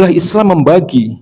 Islam membagi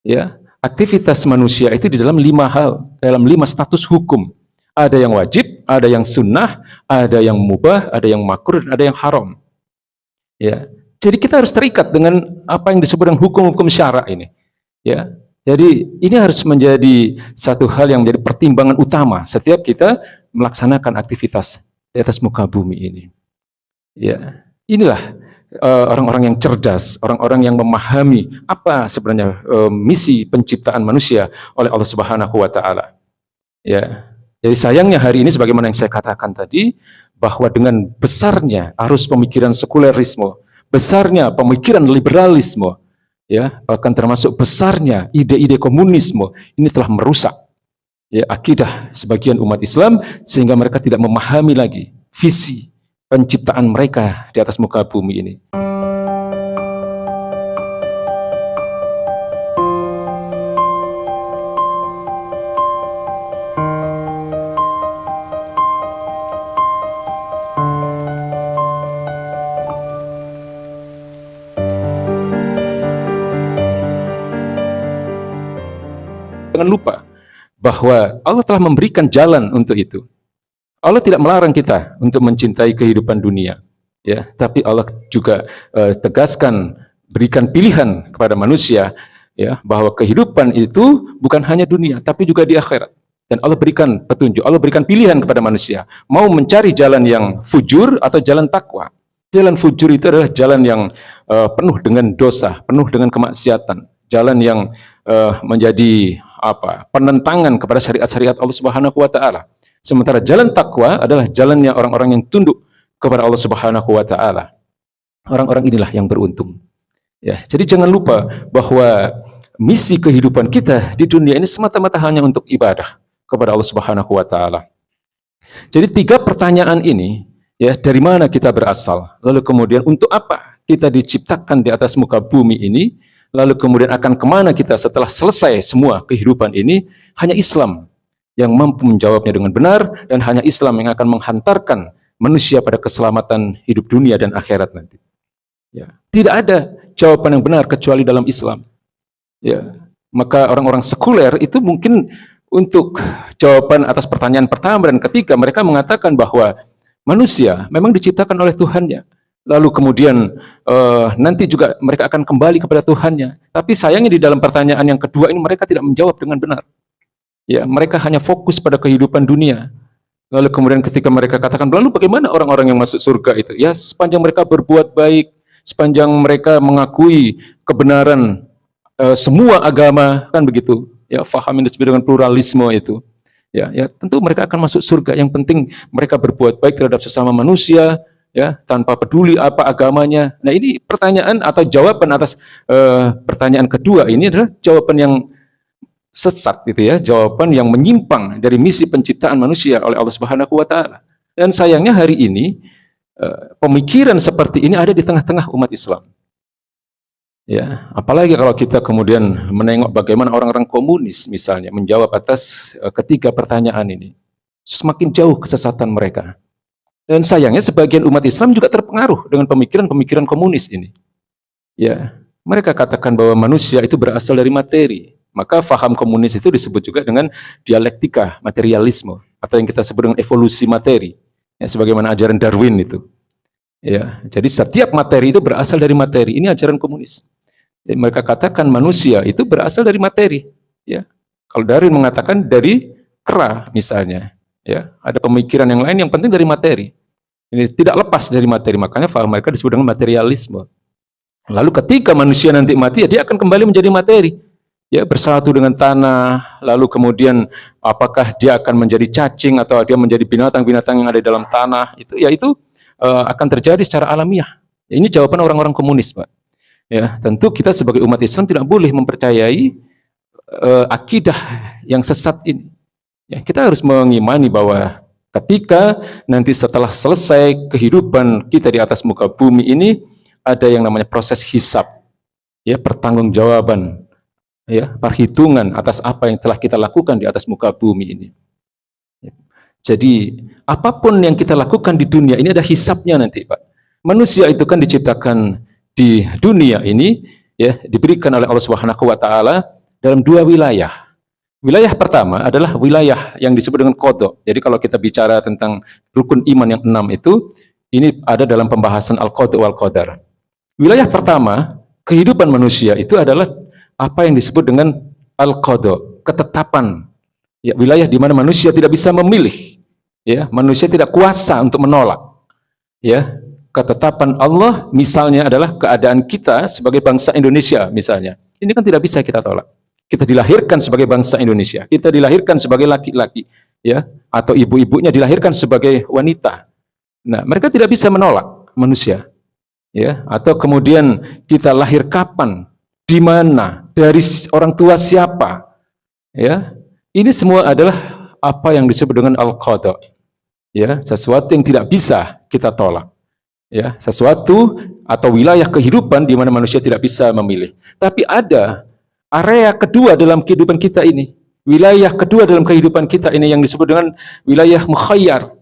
ya aktivitas manusia itu di dalam 5 hal, dalam 5 status hukum. Ada yang wajib, ada yang sunnah, ada yang mubah, ada yang makruh, ada yang haram. Ya, jadi kita harus terikat dengan apa yang disebut dengan hukum-hukum syara ini. Ya, jadi ini harus menjadi satu hal yang menjadi pertimbangan utama setiap kita melaksanakan aktivitas di atas muka bumi ini. Ya, inilah orang-orang yang cerdas, orang-orang yang memahami apa sebenarnya misi penciptaan manusia oleh Allah Subhanahu wa taala. Ya. Jadi sayangnya hari ini sebagaimana yang saya katakan tadi, bahwa dengan besarnya arus pemikiran sekulerisme, besarnya pemikiran liberalisme, ya, bahkan termasuk besarnya ide-ide komunisme, ini telah merusak ya akidah sebagian umat Islam sehingga mereka tidak memahami lagi visi penciptaan mereka di atas muka bumi ini. Jangan lupa bahwa Allah telah memberikan jalan untuk itu. Allah tidak melarang kita untuk mencintai kehidupan dunia, ya. Tapi Allah juga tegaskan, berikan pilihan kepada manusia, ya, bahwa kehidupan itu bukan hanya dunia, tapi juga di akhirat. Dan Allah berikan petunjuk, Allah berikan pilihan kepada manusia, mau mencari jalan yang fujur atau jalan takwa. Jalan fujur itu adalah jalan yang penuh dengan dosa, penuh dengan kemaksiatan, jalan yang menjadi penentangan kepada syariat-syariat Allah Subhanahu wa taala. Sementara jalan takwa adalah jalannya orang-orang yang tunduk kepada Allah Subhanahu wa taala. Orang-orang inilah yang beruntung. Ya, jadi jangan lupa bahwa misi kehidupan kita di dunia ini semata-mata hanya untuk ibadah kepada Allah Subhanahu wa taala. Jadi 3 pertanyaan ini, ya, dari mana kita berasal? Lalu kemudian untuk apa kita diciptakan di atas muka bumi ini? Lalu kemudian akan kemana kita setelah selesai semua kehidupan ini? Hanya Islam yang mampu menjawabnya dengan benar, dan hanya Islam yang akan menghantarkan manusia pada keselamatan hidup dunia dan akhirat nanti. Ya. Tidak ada jawaban yang benar kecuali dalam Islam. Ya. Maka orang-orang sekuler itu mungkin untuk jawaban atas pertanyaan pertama dan ketiga, mereka mengatakan bahwa manusia memang diciptakan oleh Tuhannya. Lalu kemudian nanti juga mereka akan kembali kepada Tuhannya. Tapi sayangnya di dalam pertanyaan yang kedua ini mereka tidak menjawab dengan benar. Ya, mereka hanya fokus pada kehidupan dunia. Lalu kemudian ketika mereka katakan, lalu bagaimana orang-orang yang masuk surga itu? Ya, sepanjang mereka berbuat baik, sepanjang mereka mengakui kebenaran semua agama, kan begitu. Ya, faham yang disebut dengan pluralisme itu. Ya, tentu mereka akan masuk surga. Yang penting mereka berbuat baik terhadap sesama manusia, ya, tanpa peduli apa agamanya. Nah, ini pertanyaan atau jawaban atas pertanyaan kedua ini adalah jawaban yang sesat, gitu ya, jawaban yang menyimpang dari misi penciptaan manusia oleh Allah Subhanahu wa taala. Dan sayangnya hari ini pemikiran seperti ini ada di tengah-tengah umat Islam. Ya, apalagi kalau kita kemudian menengok bagaimana orang-orang komunis misalnya menjawab atas ketiga pertanyaan ini. Semakin jauh kesesatan mereka. Dan sayangnya sebagian umat Islam juga terpengaruh dengan pemikiran-pemikiran komunis ini. Ya, mereka katakan bahwa manusia itu berasal dari materi. Maka faham komunis itu disebut juga dengan dialektika materialisme, atau yang kita sebut dengan evolusi materi, ya, sebagaimana ajaran Darwin itu. Ya, jadi setiap materi itu berasal dari materi. Ini ajaran komunis. Jadi mereka katakan manusia itu berasal dari materi. Ya, kalau Darwin mengatakan dari kera misalnya. Ya, ada pemikiran yang lain yang penting dari materi. Ini tidak lepas dari materi. Makanya faham mereka disebut dengan materialisme. Lalu ketika manusia nanti mati, ya, dia akan kembali menjadi materi. Ya, bersatu dengan tanah, lalu kemudian apakah dia akan menjadi cacing atau dia menjadi binatang-binatang yang ada di dalam tanah, itu ya itu akan terjadi secara alamiah. Ya, ini jawaban orang-orang komunis, Pak. Ya, tentu kita sebagai umat Islam tidak boleh mempercayai akidah yang sesat ini. Ya, kita harus mengimani bahwa ketika nanti setelah selesai kehidupan kita di atas muka bumi ini, ada yang namanya proses hisab, ya, pertanggungjawaban, ya, perhitungan atas apa yang telah kita lakukan di atas muka bumi ini. Jadi apapun yang kita lakukan di dunia ini ada hisabnya nanti, Pak. Manusia itu kan diciptakan di dunia ini, ya diberikan oleh Allah Subhanahu wa taala dalam dua wilayah. Wilayah pertama adalah wilayah yang disebut dengan qada. Jadi kalau kita bicara tentang rukun iman yang 6 itu, ini ada dalam pembahasan al-qada wal qadar. Wilayah pertama, kehidupan manusia itu adalah apa yang disebut dengan al-qada, ketetapan. Ya, wilayah di mana manusia tidak bisa memilih. Ya, manusia tidak kuasa untuk menolak. Ya, ketetapan Allah misalnya adalah keadaan kita sebagai bangsa Indonesia misalnya. Ini kan tidak bisa kita tolak. Kita dilahirkan sebagai bangsa Indonesia, kita dilahirkan sebagai laki-laki, ya, atau ibu-ibunya dilahirkan sebagai wanita. Nah, mereka tidak bisa menolak manusia, ya. Atau kemudian kita lahir kapan, di mana, dari orang tua siapa, ya. Ini semua adalah apa yang disebut dengan al-qada, ya, sesuatu yang tidak bisa kita tolak, ya, sesuatu atau wilayah kehidupan di mana manusia tidak bisa memilih. Tapi ada area kedua dalam kehidupan kita ini, wilayah kedua dalam kehidupan kita ini yang disebut dengan wilayah mukhayyar,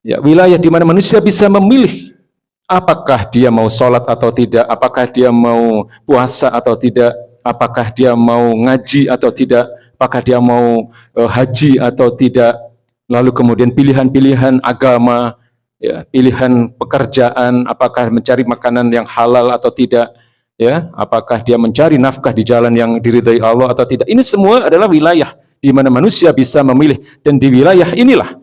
ya, wilayah di mana manusia bisa memilih apakah dia mau sholat atau tidak, apakah dia mau puasa atau tidak, apakah dia mau ngaji atau tidak, apakah dia mau haji atau tidak, lalu kemudian pilihan-pilihan agama, ya, pilihan pekerjaan, apakah mencari makanan yang halal atau tidak, ya, apakah dia mencari nafkah di jalan yang diridhai Allah atau tidak. Ini semua adalah wilayah di mana manusia bisa memilih, dan di wilayah inilah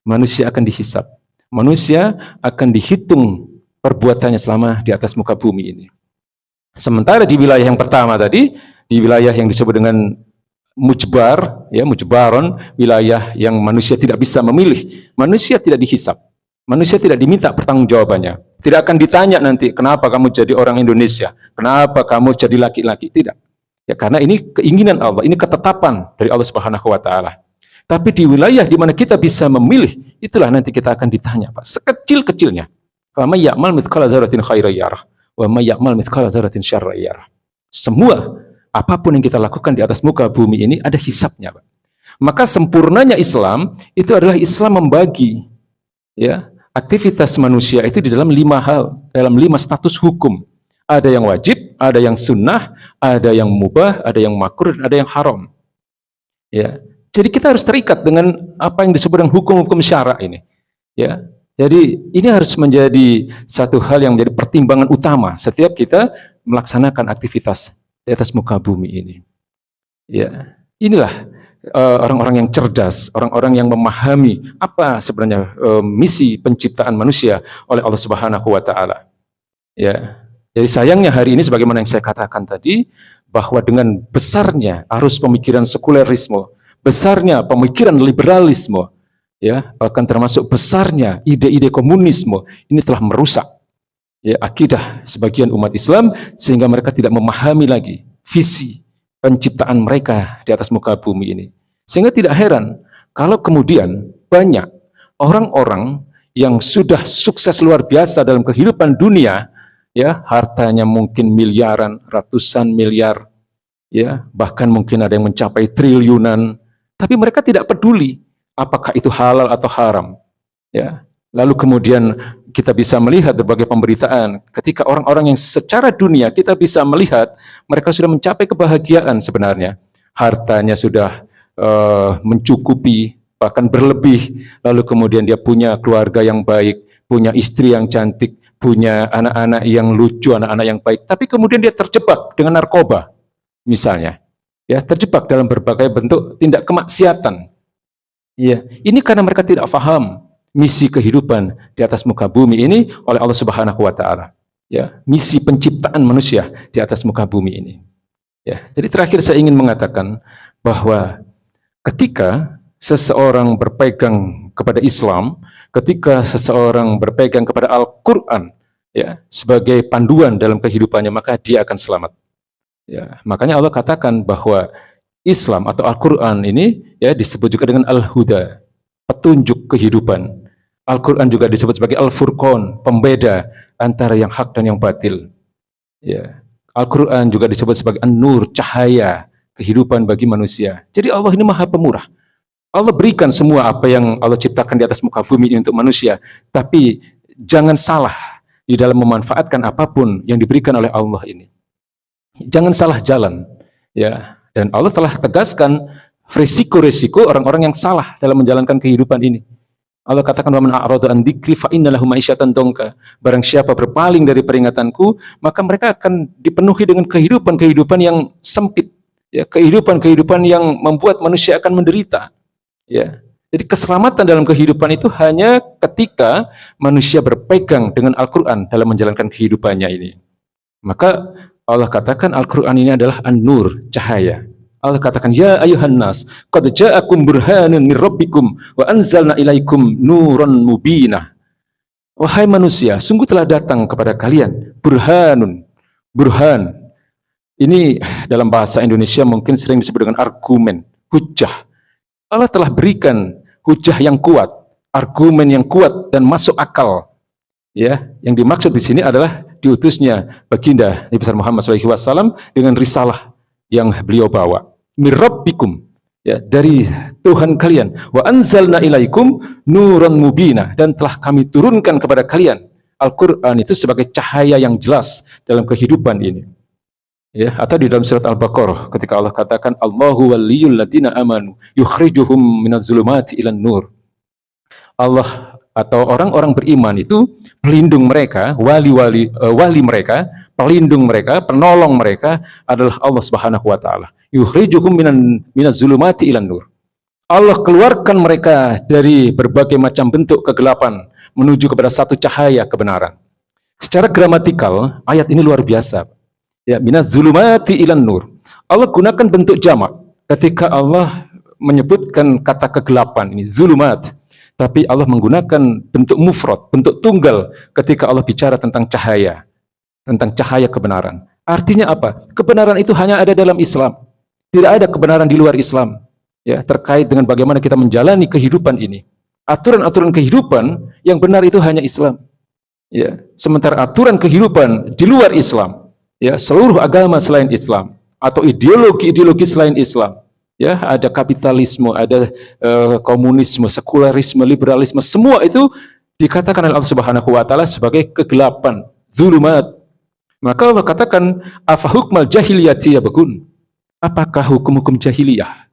manusia akan dihisab. Manusia akan dihitung perbuatannya selama di atas muka bumi ini. Sementara di wilayah yang pertama tadi, di wilayah yang disebut dengan mujbar, ya, mujbaron, wilayah yang manusia tidak bisa memilih, manusia tidak dihisab. Manusia tidak diminta pertanggungjawabannya. Tidak akan ditanya nanti, kenapa kamu jadi orang Indonesia? Kenapa kamu jadi laki-laki? Tidak. Ya, karena ini keinginan Allah, ini ketetapan dari Allah Subhanahu wa taala. Tapi di wilayah di mana kita bisa memilih, itulah nanti kita akan ditanya, Pak. Sekecil-kecilnya. Wa may ya'mal mithqala dzarratin khairan yarah, wa may ya'mal mithqala dzarratin syarran yarah. Semua apapun yang kita lakukan di atas muka bumi ini ada hisabnya, Pak. Maka sempurnanya Islam itu adalah Islam membagi, ya, aktivitas manusia itu di dalam 5 hal, dalam 5 status hukum. Ada yang wajib, ada yang sunnah, ada yang mubah, ada yang makruh, ada yang haram. Ya, jadi kita harus terikat dengan apa yang disebut dengan hukum-hukum syara ini. Ya, jadi ini harus menjadi satu hal yang menjadi pertimbangan utama setiap kita melaksanakan aktivitas di atas muka bumi ini. Ya, inilah orang-orang yang cerdas, orang-orang yang memahami apa sebenarnya misi penciptaan manusia oleh Allah Subhanahu wa taala. Ya. Jadi sayangnya hari ini sebagaimana yang saya katakan tadi, bahwa dengan besarnya arus pemikiran sekulerisme, besarnya pemikiran liberalisme, ya, bahkan termasuk besarnya ide-ide komunisme, ini telah merusak, ya, akidah sebagian umat Islam, sehingga mereka tidak memahami lagi visi penciptaan mereka di atas muka bumi ini. Sehingga tidak heran kalau kemudian banyak orang-orang yang sudah sukses luar biasa dalam kehidupan dunia, ya, hartanya mungkin miliaran, ratusan miliar, ya, bahkan mungkin ada yang mencapai triliunan, tapi mereka tidak peduli apakah itu halal atau haram, ya. Lalu kemudian kita bisa melihat berbagai pemberitaan ketika orang-orang yang secara dunia kita bisa melihat mereka sudah mencapai kebahagiaan sebenarnya, hartanya sudah mencukupi, bahkan berlebih, lalu kemudian dia punya keluarga yang baik, punya istri yang cantik, punya anak-anak yang lucu, anak-anak yang baik, tapi kemudian dia terjebak dengan narkoba misalnya, ya, terjebak dalam berbagai bentuk tindak kemaksiatan. Ya, ini karena mereka tidak paham misi kehidupan di atas muka bumi ini oleh Allah Subhanahu wa taala. Ya, misi penciptaan manusia di atas muka bumi ini. Ya, jadi terakhir saya ingin mengatakan bahwa ketika seseorang berpegang kepada Islam, ketika seseorang berpegang kepada Al-Qur'an, ya, sebagai panduan dalam kehidupannya, maka dia akan selamat. Ya, makanya Allah katakan bahwa Islam atau Al-Qur'an ini, ya, disebut juga dengan Al-Huda, petunjuk kehidupan. Al-Quran juga disebut sebagai Al-Furqan, pembeda antara yang hak dan yang batil. Ya. Al-Quran juga disebut sebagai An-Nur, cahaya kehidupan bagi manusia. Jadi Allah ini maha pemurah. Allah berikan semua apa yang Allah ciptakan di atas muka bumi ini untuk manusia. Tapi jangan salah di dalam memanfaatkan apapun yang diberikan oleh Allah ini. Jangan salah jalan. Ya, dan Allah telah tegaskan resiko-resiko orang-orang yang salah dalam menjalankan kehidupan ini. Allah katakan, "Wa man a'rada an dzikri fa inna lahu ma'isyatan dongka." Barang siapa berpaling dari peringatanku, maka mereka akan dipenuhi dengan kehidupan-kehidupan yang sempit, ya, kehidupan-kehidupan yang membuat manusia akan menderita. Ya. Jadi keselamatan dalam kehidupan itu hanya ketika manusia berpegang dengan Al-Qur'an dalam menjalankan kehidupannya ini. Maka Allah katakan Al-Qur'an ini adalah an-nur, cahaya. Allah katakan, "Ya ayuhan nas, qad ja'akum burhanun min rabbikum wa anzalna ilaikum nuran mubinah." Wahai manusia, sungguh telah datang kepada kalian burhanun. Burhan. Ini dalam bahasa Indonesia mungkin sering disebut dengan argumen, hujjah. Allah telah berikan hujjah yang kuat, argumen yang kuat dan masuk akal. Ya, yang dimaksud di sini adalah diutusnya baginda Nabi besar Muhammad SAW dengan risalah yang beliau bawa. Mir rabbikum, ya, dari Tuhan kalian. Wa anzalna ilaikum nuran mubina, dan telah kami turunkan kepada kalian Al-Qur'an itu sebagai cahaya yang jelas dalam kehidupan ini. Ya, atau di dalam surat Al-Baqarah ketika Allah katakan Allahu waliyul ladzina amanu yukhrijuhum minaz zulumati ilan nur. Allah atau orang-orang beriman itu pelindung mereka, wali mereka, pelindung mereka, penolong mereka adalah Allah Subhanahu wa taala. Yukhrijuhum minaz zulumati ilan nur. Allah keluarkan mereka dari berbagai macam bentuk kegelapan menuju kepada satu cahaya kebenaran. Secara gramatikal, ayat ini luar biasa. Ya, minaz zulumati ilan nur. Allah gunakan bentuk jamak ketika Allah menyebutkan kata kegelapan ini, zulumat. Tapi Allah menggunakan bentuk mufrad, bentuk tunggal ketika Allah bicara tentang cahaya kebenaran. Artinya apa? Kebenaran itu hanya ada dalam Islam. Tidak ada kebenaran di luar Islam. Ya, terkait dengan bagaimana kita menjalani kehidupan ini. Aturan-aturan kehidupan yang benar itu hanya Islam. Ya, sementara aturan kehidupan di luar Islam, ya, seluruh agama selain Islam atau ideologi-ideologi selain Islam, ya, ada kapitalisme, ada komunisme, sekularisme, liberalisme, semua itu dikatakan oleh Allah Subhanahu wa taala sebagai kegelapan, zulumat. Maka Allah katakan, "Afa hukmal jahiliyati yabghun?" Apakah hukum-hukum jahiliyah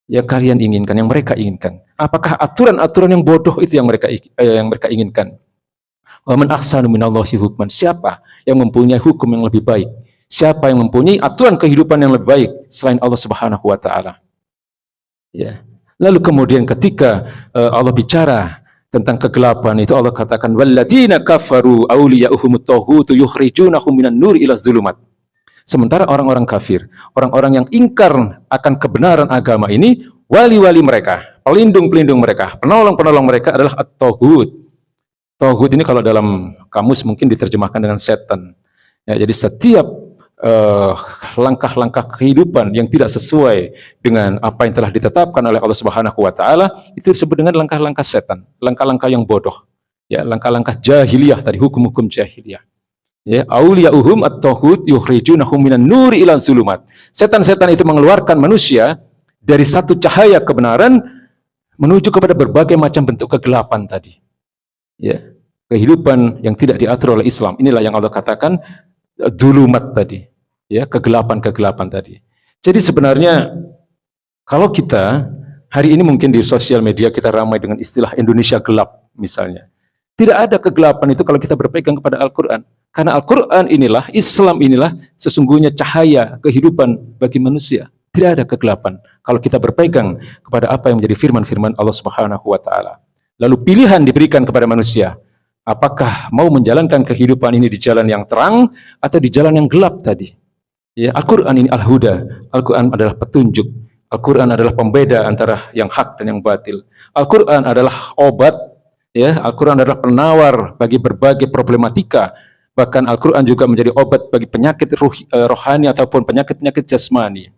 yang kalian inginkan, yang mereka inginkan? Apakah aturan-aturan yang bodoh itu yang mereka inginkan? Wa man ahsanu minallahi hukman? Siapa yang mempunyai hukum yang lebih baik? Siapa yang mempunyai aturan kehidupan yang lebih baik selain Allah Subhanahu wa taala? Ya. Lalu kemudian ketika Allah bicara tentang kegelapan itu, Allah katakan walladzina kafaru awliya'uhumut taghutu yukhrijunahum minan nur ila zulumat. Sementara orang-orang kafir, orang-orang yang ingkar akan kebenaran agama ini, wali-wali mereka, pelindung-pelindung mereka, penolong-penolong mereka adalah at-taghut. Taghut ini kalau dalam kamus mungkin diterjemahkan dengan setan. Ya, jadi setiap langkah-langkah kehidupan yang tidak sesuai dengan apa yang telah ditetapkan oleh Allah Subhanahu wa taala itu disebut dengan langkah-langkah setan, langkah-langkah yang bodoh. Ya, langkah-langkah jahiliyah tadi, hukum-hukum jahiliyah. Ya, auliya'uhum at-taghut yukhrijunahum minan nuri ilal zulumat. Setan-setan itu mengeluarkan manusia dari satu cahaya kebenaran menuju kepada berbagai macam bentuk kegelapan tadi. Ya, kehidupan yang tidak diatur oleh Islam. Inilah yang Allah katakan zulumat tadi. Ya, kegelapan-kegelapan tadi. Jadi sebenarnya kalau kita hari ini mungkin di sosial media kita ramai dengan istilah Indonesia gelap misalnya. Tidak ada kegelapan itu kalau kita berpegang kepada Al-Qur'an. Karena Al-Quran inilah, Islam inilah sesungguhnya cahaya kehidupan bagi manusia. Tidak ada kegelapan kalau kita berpegang kepada apa yang menjadi firman-firman Allah Subhanahu wa taala. Lalu pilihan diberikan kepada manusia. Apakah mau menjalankan kehidupan ini di jalan yang terang atau di jalan yang gelap tadi? Ya, Al-Quran ini al-huda. Al-Quran adalah petunjuk. Al-Quran adalah pembeda antara yang hak dan yang batil. Al-Quran adalah obat. Ya, Al-Quran adalah penawar bagi berbagai problematika. Bahkan Al-Quran juga menjadi obat bagi penyakit rohani ataupun penyakit-penyakit jasmani.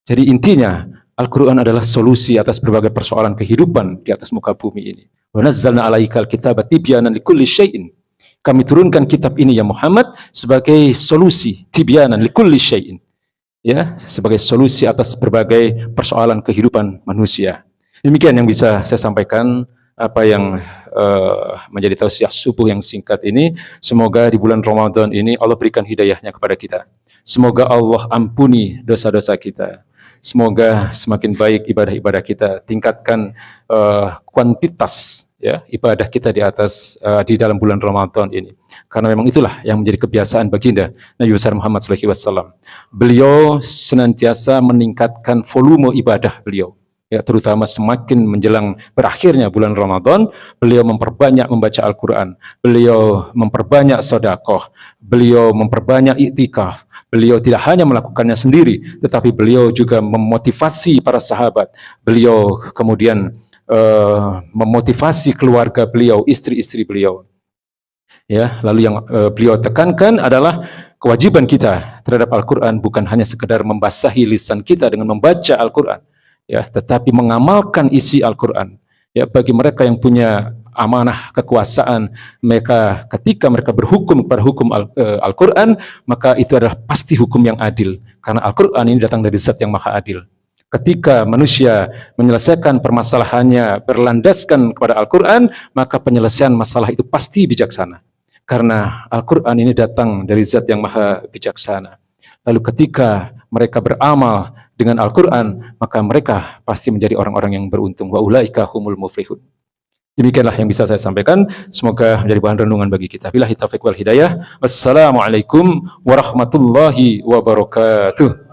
Jadi intinya, Al-Quran adalah solusi atas berbagai persoalan kehidupan di atas muka bumi ini. Wa nazzalna 'alaikal kitaba tibyanan likulli syai'in. Kami turunkan kitab ini ya Muhammad sebagai solusi, tibyanan likulli syai'in. Ya, sebagai solusi atas berbagai persoalan kehidupan manusia. Demikian yang bisa saya sampaikan, apa yang menjadi tausiah subuh yang singkat ini. Semoga di bulan Ramadan ini Allah berikan hidayahnya kepada kita. Semoga Allah ampuni dosa-dosa kita. Semoga semakin baik ibadah-ibadah kita, tingkatkan kuantitas ya ibadah kita di atas di dalam bulan Ramadan ini. Karena memang itulah yang menjadi kebiasaan baginda Nabi besar Muhammad SAW. Beliau senantiasa meningkatkan volume ibadah beliau. Ya, terutama semakin menjelang berakhirnya bulan Ramadan, beliau memperbanyak membaca Al-Quran, beliau memperbanyak sedekah, beliau memperbanyak iktikaf, beliau tidak hanya melakukannya sendiri, tetapi beliau juga memotivasi para sahabat, beliau kemudian memotivasi keluarga beliau, istri-istri beliau. Ya, lalu yang beliau tekankan adalah kewajiban kita terhadap Al-Quran bukan hanya sekedar membasahi lisan kita dengan membaca Al-Quran, ya, tetapi mengamalkan isi Al-Quran. Ya, bagi mereka yang punya amanah kekuasaan, mereka ketika mereka berhukum pada hukum Al-Quran, maka itu adalah pasti hukum yang adil. Karena Al-Quran ini datang dari Zat yang Maha Adil. Ketika manusia menyelesaikan permasalahannya berlandaskan kepada Al-Quran, maka penyelesaian masalah itu pasti bijaksana. Karena Al-Quran ini datang dari Zat yang Maha Bijaksana. Lalu ketika mereka beramal dengan Al-Quran, maka mereka pasti menjadi orang-orang yang beruntung. Wa ulaika humul muflihun. Demikianlah yang bisa saya sampaikan. Semoga menjadi bahan renungan bagi kita. Billahi taufiq wal hidayah. Wassalamualaikum warahmatullahi wabarakatuh.